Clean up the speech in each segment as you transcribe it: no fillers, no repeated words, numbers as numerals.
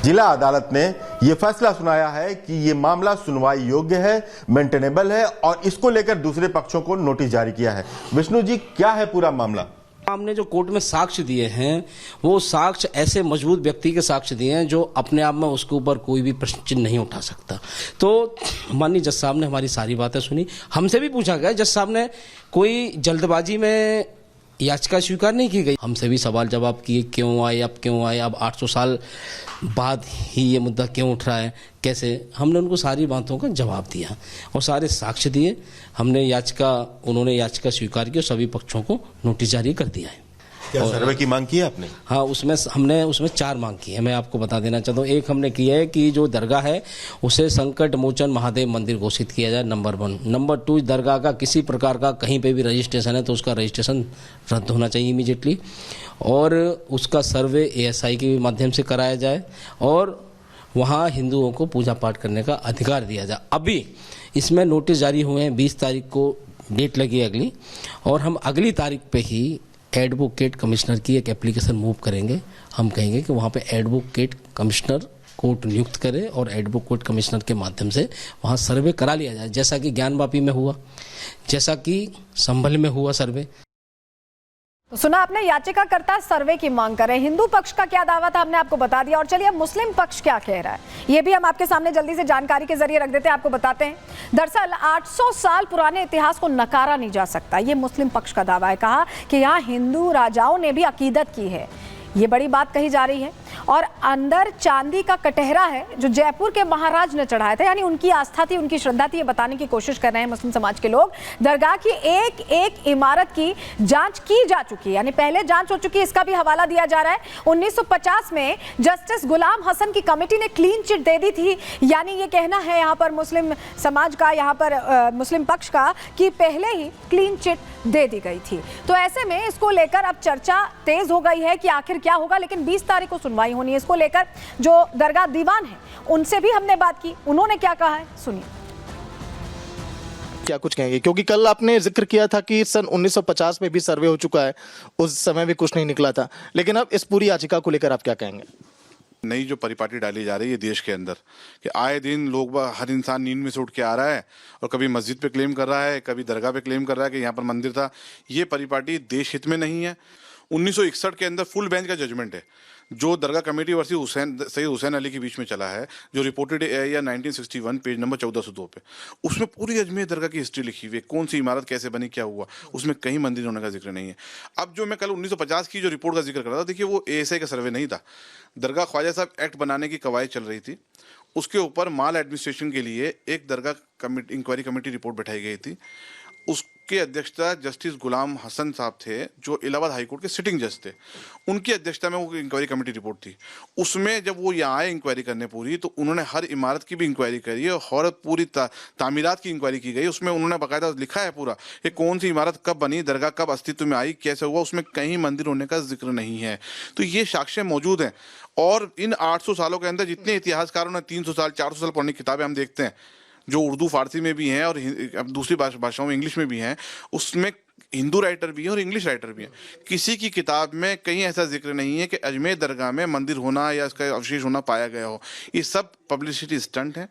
जिला अदालत ने यह फैसला सुनाया है कि ये मामला सुनवाई योग्य है, मेंटेनेबल है और इसको लेकर दूसरे पक्षों को नोटिस जारी किया है। विष्णु जी, क्या है पूरा मामला? हमने जो कोर्ट में साक्ष्य दिए हैं वो साक्ष्य ऐसे मजबूत व्यक्ति के साक्ष्य दिए हैं जो अपने आप में उसके ऊपर कोई भी प्रश्न चिन्ह नहीं उठा सकता। तो माननीय जज साहब ने हमारी सारी बातें सुनी। हमसे भी पूछा गया, जज साहब ने कोई जल्दबाजी में याचिका स्वीकार नहीं की गई। हमसे भी सवाल जवाब किए, क्यों आए, अब 800 साल बाद ही ये मुद्दा क्यों उठ रहा है, कैसे। हमने उनको सारी बातों का जवाब दिया और सारे साक्ष्य दिए। उन्होंने याचिका स्वीकार की और सभी पक्षों को नोटिस जारी कर दिया है। क्या सर्वे की मांग की है आपने? हाँ, हमने उसमें 4 मांग की है। मैं आपको बता देना चाहता हूँ। एक हमने किया है कि जो दरगाह है उसे संकट मोचन महादेव मंदिर घोषित किया जाए, नंबर 1। नंबर 2, दरगाह का किसी प्रकार का कहीं पे भी रजिस्ट्रेशन है तो उसका रजिस्ट्रेशन रद्द होना चाहिए इमीडिएटली, और उसका सर्वे ASI के माध्यम से कराया जाए और वहाँ हिंदुओं को पूजा पाठ करने का अधिकार दिया जाए। अभी इसमें नोटिस जारी हुए हैं, 20 तारीख को डेट लगी अगली, और हम अगली तारीख पे ही एडवोकेट कमिश्नर की एक एप्लीकेशन मूव करेंगे। हम कहेंगे कि वहाँ पे एडवोकेट कमिश्नर कोर्ट नियुक्त करे और एडवोकेट कमिश्नर के माध्यम से वहाँ सर्वे करा लिया जाए, जैसा कि ज्ञानवापी में हुआ, जैसा कि संभल में हुआ सर्वे। तो सुना आपने, याचिकाकर्ता सर्वे की मांग कर रहे हैं। हिंदू पक्ष का क्या दावा था हमने आपको बता दिया, और चलिए अब मुस्लिम पक्ष क्या कह रहा है ये भी हम आपके सामने जल्दी से जानकारी के जरिए रख देते हैं, आपको बताते हैं। दरअसल 800 साल पुराने इतिहास को नकारा नहीं जा सकता, ये मुस्लिम पक्ष का दावा है। कहा कि यहाँ हिंदू राजाओं ने भी अकीदत की है, ये बड़ी बात कही जा रही है। और अंदर चांदी का कटहरा है जो जयपुर के महाराज ने चढ़ाया था, यानी उनकी आस्था थी, उनकी श्रद्धा थी, ये बताने की कोशिश कर रहे हैं मुस्लिम समाज के लोग। दरगाह की एक एक इमारत की जांच की जा चुकी है, यानी पहले जांच हो चुकी है, इसका भी हवाला दिया जा रहा है। 1950 में जस्टिस गुलाम हसन की कमेटी ने क्लीन चिट दे दी थी, यानी ये कहना है यहाँ पर मुस्लिम समाज का, यहाँ पर मुस्लिम पक्ष का, कि पहले ही क्लीन चिट दे दी गई थी। तो ऐसे में इसको लेकर अब चर्चा तेज हो गई है कि आखिर क्या होगा, लेकिन 20 तारीख को सुनवाई होनी है। इसको लेकर जो दरगाह दीवान है उनसे भी हमने बात की, उन्होंने क्या कहा है सुनिए। क्या कुछ कहेंगे, क्योंकि कल आपने जिक्र किया था कि सन 1950 में भी सर्वे हो चुका है, उस समय भी कुछ नहीं निकला था, लेकिन अब इस पूरी याचिका को लेकर आप क्या कहेंगे? नई जो परिपाटी डाली जा रही है देश के अंदर कि आए दिन लोग, हर इंसान नींद में से उठ के आ रहा है और कभी मस्जिद पे क्लेम कर रहा है, कभी दरगाह पे क्लेम कर रहा है कि यहाँ पर मंदिर था। ये परिपाटी देश हित में नहीं है। 1961 के अंदर फुल बेंच का जजमेंट है जो दरगाह कमेटी वर्सेस सैयद हुसैन अली के बीच में चला है, जो रिपोर्टेड है या 1961 पेज नंबर 1402 पे। उसमें पूरी अजमेर दरगाह की हिस्ट्री लिखी हुई है, कौन सी इमारत कैसे बनी, क्या हुआ, उसमें कहीं मंदिर होने का जिक्र नहीं है। अब जो मैं कल 1950 की जो रिपोर्ट का जिक्र कर रहा था, देखिए वो ASI का सर्वे नहीं था, दरगाह ख्वाजा साहब एक्ट बनाने की कवायद चल रही थी। उसके ऊपर माल एडमिनिस्ट्रेशन के लिए एक दरगाह इंक्वायरी कमेटी रिपोर्ट बैठाई गई थी। उसके अध्यक्षता जस्टिस गुलाम हसन साहब थे, जो इलाहाबाद हाईकोर्ट के सिटिंग जज थे। उनकी अध्यक्षता में वो इंक्वायरी कमेटी रिपोर्ट थी। उसमें जब वो यहाँ आए इंक्वायरी करने पूरी, तो उन्होंने हर इमारत की भी इंक्वायरी करी और पूरी तामीरात की इंक्वायरी की गई। उसमें उन्होंने बाकायदा लिखा है पूरा कि कौन सी इमारत कब बनी, दरगाह कब अस्तित्व में आई, कैसे हुआ, उसमें कहीं मंदिर होने का जिक्र नहीं है। तो ये साक्ष्य मौजूद हैं। और इन 800 सालों के अंदर जितने इतिहासकारों ने 300 साल 400 साल पुरानी किताबें हम देखते हैं, जो उर्दू फारसी में भी हैं और दूसरी भाषाओं में इंग्लिश में भी हैं, उसमें हिंदू राइटर भी हैं और इंग्लिश राइटर भी हैं। किसी की किताब में कहीं ऐसा जिक्र नहीं है कि अजमेर दरगाह में मंदिर होना या इसका अवशेष होना पाया गया हो। ये सब पब्लिसिटी स्टंट है।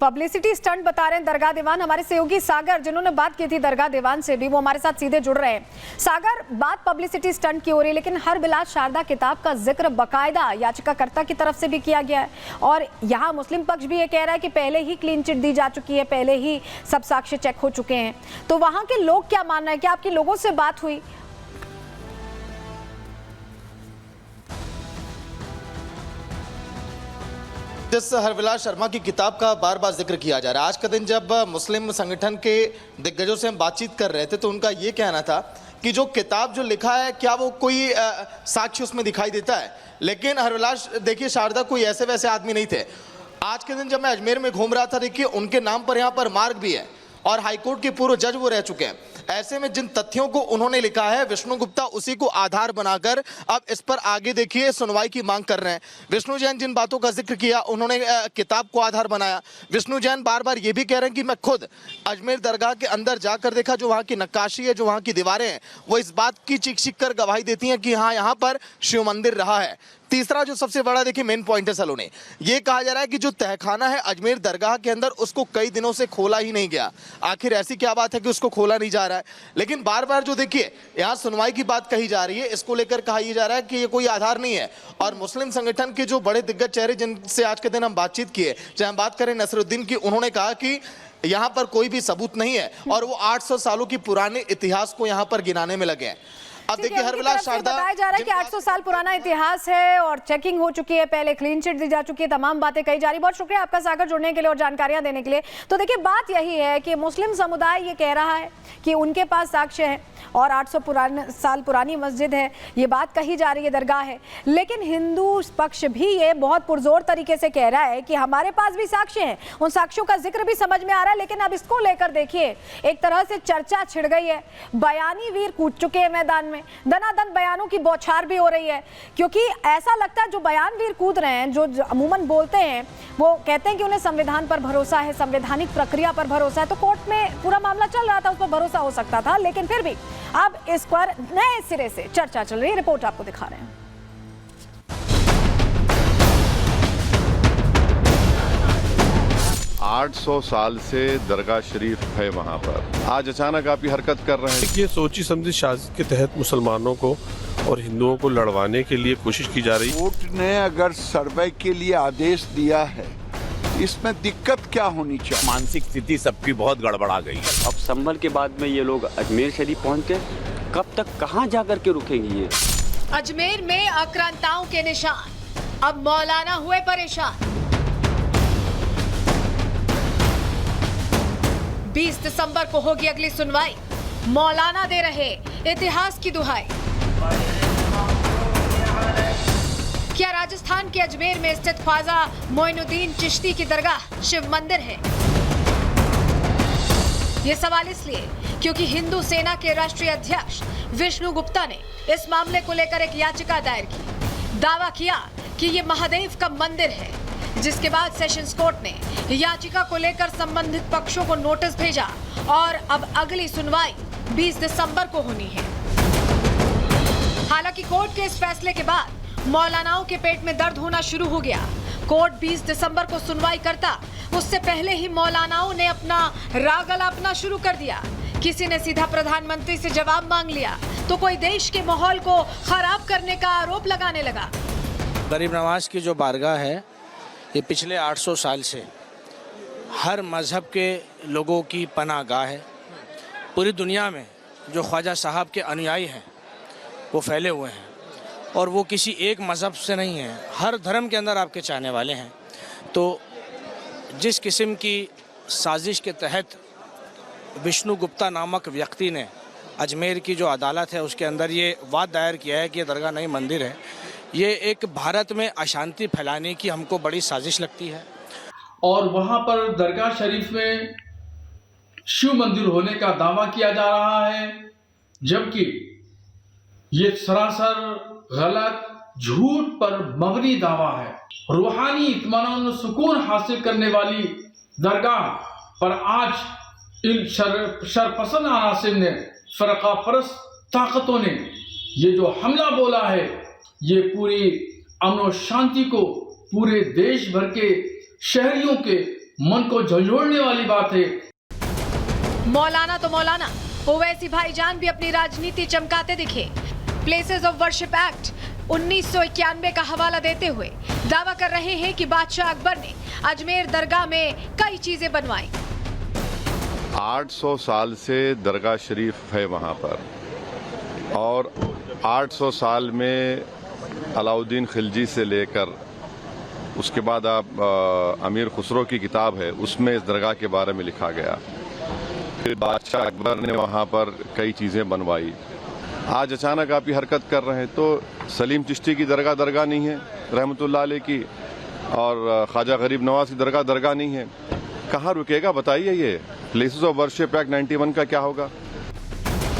पब्लिसिटी स्टंट बता रहे हैं दरगाह दीवान। हमारे सहयोगी सागर, जिन्होंने बात की थी दरगाह दीवान से भी, वो हमारे साथ सीधे जुड़ रहे हैं। सागर, बात पब्लिसिटी स्टंट की हो रही है, लेकिन हर बिलात शारदा किताब का जिक्र बाकायदा याचिकाकर्ता की तरफ से भी किया गया है, और यहाँ मुस्लिम पक्ष भी ये कह रहा है कि पहले ही क्लीन चिट दी जा चुकी है, पहले ही सब साक्ष्य चेक हो चुके हैं। तो वहां के लोग क्या मान रहे हैं? क्या आपके लोगों से बात हुई? जिस हरविलास शर्मा की किताब का बार बार जिक्र किया जा रहा है, आज का दिन जब मुस्लिम संगठन के दिग्गजों से हम बातचीत कर रहे थे तो उनका ये कहना था कि जो किताब जो लिखा है, क्या वो कोई साक्ष्य उसमें दिखाई देता है। लेकिन हरविलास, देखिए, शारदा कोई ऐसे वैसे आदमी नहीं थे। आज के दिन जब मैं अजमेर में घूम रहा था, देखिए उनके नाम पर यहाँ पर मार्ग भी है और हाईकोर्ट के पूर्व जज वो रह चुके हैं। ऐसे में जिन तथ्यों को उन्होंने लिखा है, विष्णु गुप्ता उसी को आधार बनाकर अब इस पर आगे देखिए सुनवाई की मांग कर रहे हैं। विष्णु जैन जिन बातों का जिक्र किया, उन्होंने किताब को आधार बनाया। विष्णु जैन बार बार ये भी कह रहे हैं कि मैं खुद अजमेर दरगाह के अंदर जाकर देखा, जो वहाँ की नक्काशी है, जो वहाँ की दीवारें हैं, वो इस बात की चीख चीख कर गवाही देती हैं कि हाँ, यहाँ पर शिव मंदिर रहा है। तीसरा जो सबसे बड़ा देखिए मेन पॉइंट है सलोने, ये कहा जा रहा है कि जो तहखाना है अजमेर दरगाह के अंदर उसको कई दिनों से खोला ही नहीं गया। आखिर ऐसी क्या बात है कि उसको खोला नहीं जा रहा है? लेकिन बार बार जो देखिए यहाँ सुनवाई की बात कही जा रही है, इसको लेकर कहा यह जा रहा है कि ये कोई आधार नहीं है। और मुस्लिम संगठन के जो बड़े दिग्गज चेहरे जिनसे आज के दिन हम बातचीत किए, चाहे हम बात करें नसरुद्दीन की, उन्होंने कहा कि यहाँ पर कोई भी सबूत नहीं है और वो 800 सालों की पुराने इतिहास को यहाँ पर गिनाने में लगे हैं। अब देखिए हरविलास शारदा बताया जा रहा है कि 800 साल पुराना इतिहास है और चेकिंग हो चुकी है, पहले क्लीन चिट दी जा चुकी है, तमाम बातें कही जा रही। बहुत शुक्रिया आपका सागर जुड़ने के लिए और जानकारियां देने के लिए। तो देखिए बात यही है कि मुस्लिम समुदाय ये कह रहा है कि उनके पास साक्ष्य है और 800 साल पुरानी मस्जिद है, ये बात कही जा रही है, दरगाह है। लेकिन हिंदू पक्ष भी ये बहुत पुरजोर तरीके से कह रहा है कि हमारे पास भी साक्ष्य हैं, उन साक्ष्यों का जिक्र भी समझ में आ रहा है। लेकिन अब इसको लेकर देखिए एक तरह से चर्चा छिड़ गई है, बयानी वीर कूद चुके हैं मैदान में, दनादन बयानों की बौछार भी हो रही है। क्योंकि ऐसा लगता है जो बयान वीर कूद रहे हैं, जो अमूमन बोलते हैं, वो कहते हैं कि उन्हें संविधान पर भरोसा है, संवैधानिक प्रक्रिया पर भरोसा है। तो कोर्ट में पूरा मामला चल रहा था, उस पर भरोसा हो सकता था, लेकिन फिर भी अब इस पर नए सिरे से चर्चा चल रही है। रिपोर्ट आपको दिखा रहे हैं। 800 साल से दरगाह शरीफ है वहाँ पर, आज अचानक आप ये हरकत कर रहे हैं। ये सोची समझी साजिश के तहत मुसलमानों को और हिंदुओं को लड़वाने के लिए कोशिश की जा रही है। कोर्ट ने अगर सर्वे के लिए आदेश दिया है, इसमें दिक्कत क्या होनी चाहिए? मानसिक स्थिति सबकी बहुत गड़बड़ा गई है। अब संभल के बाद में ये लोग अजमेर शरीफ पहुंच गए, कब तक कहां जाकर के रुकेंगे ये? अजमेर में आक्रांताओं के निशान, अब मौलाना हुए परेशान। 20 दिसंबर को होगी अगली सुनवाई, मौलाना दे रहे इतिहास की दुहाई। क्या राजस्थान के अजमेर में स्थित ख्वाजा मोइनुद्दीन चिश्ती की दरगाह शिव मंदिर है? ये सवाल इसलिए क्योंकि हिंदू सेना के राष्ट्रीय अध्यक्ष विष्णु गुप्ता ने इस मामले को लेकर एक याचिका दायर की। दावा किया कि ये महादेव का मंदिर है, जिसके बाद सेशंस कोर्ट ने याचिका को लेकर संबंधित पक्षों को नोटिस भेजा और अब अगली सुनवाई 20 दिसंबर को होनी है। हालांकि कोर्ट के इस फैसले के बाद मौलानाओं के पेट में दर्द होना शुरू हो गया। कोर्ट 20 दिसंबर को सुनवाई करता, उससे पहले ही मौलानाओं ने अपना राग अलापना शुरू कर दिया। किसी ने सीधा प्रधानमंत्री से जवाब मांग लिया, तो कोई देश के माहौल को खराब करने का आरोप लगाने लगा। गरीब नवाज की जो बारगाह है, ये पिछले 800 साल से हर मजहब के लोगों की पनाहगाह है। पूरी दुनिया में जो ख्वाजा साहब के अनुयायी हैं वो फैले हुए हैं और वो किसी एक मज़हब से नहीं हैं, हर धर्म के अंदर आपके चाहने वाले हैं। तो जिस किस्म की साजिश के तहत विष्णु गुप्ता नामक व्यक्ति ने अजमेर की जो अदालत है उसके अंदर ये वाद दायर किया है कि ये दरगाह नहीं मंदिर है, ये एक भारत में अशांति फैलाने की हमको बड़ी साजिश लगती है। और वहाँ पर दरगाह शरीफ में शिव मंदिर होने का दावा किया जा रहा है, जबकि ये सरासर गलत, झूठ पर मबनी दावा है। रूहानी इत्मीनान और सुकून हासिल करने वाली दरगाह पर आज इन शरपसंद अनासिर ने, फरका परस्त ताकतों ने ये जो हमला बोला है, ये पूरी अमन और शांति को, पूरे देश भर के शहरियों के मन को झंझोड़ने वाली बात है। मौलाना तो मौलाना, ओवैसी भाईजान भी अपनी राजनीति चमकाते दिखे। प्लेसेस ऑफ वर्शिप एक्ट 1991 का हवाला देते हुए दावा कर रहे हैं कि बादशाह अकबर ने अजमेर दरगाह में कई चीजें बनवाई। 800 साल से दरगाह शरीफ है वहाँ पर, और 800 साल में अलाउद्दीन खिलजी से लेकर उसके बाद आप अमीर खुसरो की किताब है, उसमें इस दरगाह के बारे में लिखा गया। फिर बादशाह अकबर ने वहाँ पर कई चीज़ें बनवाई। आज अचानक आप ये हरकत कर रहे हैं। तो सलीम चिश्ती की दरगाह नहीं है रहमतुल्लाह अलैह की, और ख्वाजा गरीब नवाज की दरगाह नहीं है। कहाँ रुकेगा बताइए? ये प्लेसेस ऑफ वर्शिप एक्ट 91 का क्या होगा?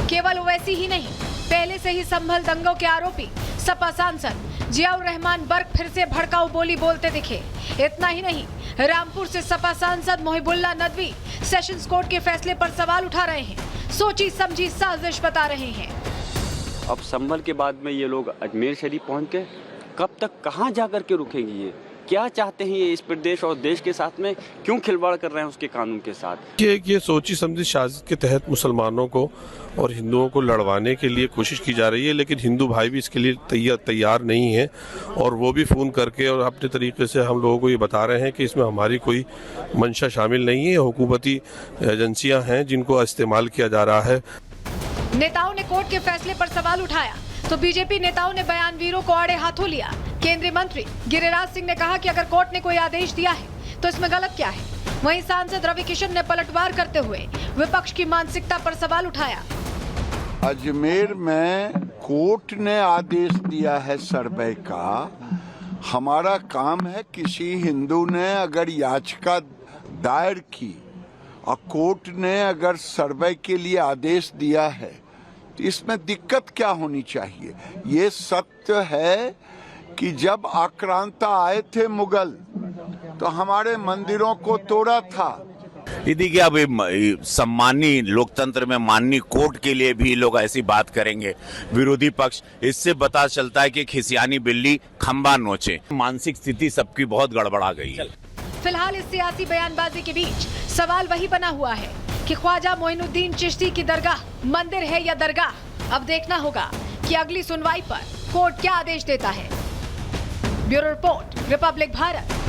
केवल ओवैसी ही नहीं, पहले से ही संभल दंगों के आरोपी सपा सांसद जियाउर रहमान बर्क फिर से भड़काऊ बोली बोलते दिखे। इतना ही नहीं, रामपुर से सपा सांसद मोहिबुल्लाह नदवी सेशंस कोर्ट के फैसले पर सवाल उठा रहे हैं, सोची समझी साजिश बता रहे हैं। अब संभल के बाद में ये लोग अजमेर शरीफ पहुंच गए, कब तक कहाँ जा कर के रुकेंगी? ये क्या चाहते हैं ये इस प्रदेश और देश के साथ में? क्यों खिलवाड़ कर रहे हैं उसके कानून के साथ? ये सोची समझी साजिश के तहत मुसलमानों को और हिंदुओं को लड़वाने के लिए कोशिश की जा रही है, लेकिन हिंदू भाई भी इसके लिए तैयार नहीं है और वो भी फ़ोन करके और अपने तरीके से हम लोगों को ये बता रहे हैं कि इसमें हमारी कोई मंशा शामिल नहीं है, हुकूमती एजेंसियां हैं जिनको इस्तेमाल किया जा रहा है। नेताओं ने कोर्ट के फैसले पर सवाल उठाया तो बीजेपी नेताओं ने बयानवीरों को आड़े हाथों लिया। केंद्रीय मंत्री गिरिराज सिंह ने कहा कि अगर कोर्ट ने कोई आदेश दिया है तो इसमें गलत क्या है। वहीं सांसद रवि किशन ने पलटवार करते हुए विपक्ष की मानसिकता पर सवाल उठाया। अजमेर में कोर्ट ने आदेश दिया है सर्वे का। हमारा काम है, किसी हिंदू ने अगर याचिका दायर की और कोर्ट ने अगर सर्वे के लिए आदेश दिया है तो इसमें दिक्कत क्या होनी चाहिए। ये सत्य है कि जब आक्रांता आए थे मुगल तो हमारे मंदिरों को तोड़ा था। यदि क्या सम्मानी लोकतंत्र में माननीय कोर्ट के लिए भी लोग ऐसी बात करेंगे विरोधी पक्ष, इससे पता चलता है कि खिसियानी बिल्ली खंबा नोचे। मानसिक स्थिति सबकी बहुत गड़बड़ा गई है। फिलहाल इस सियासी बयानबाजी के बीच सवाल वही बना हुआ है कि ख्वाजा मोइनुद्दीन चिश्ती की दरगाह मंदिर है या दरगाह। अब देखना होगा कि अगली सुनवाई पर कोर्ट क्या आदेश देता है। Bureau report, Republic Bharat.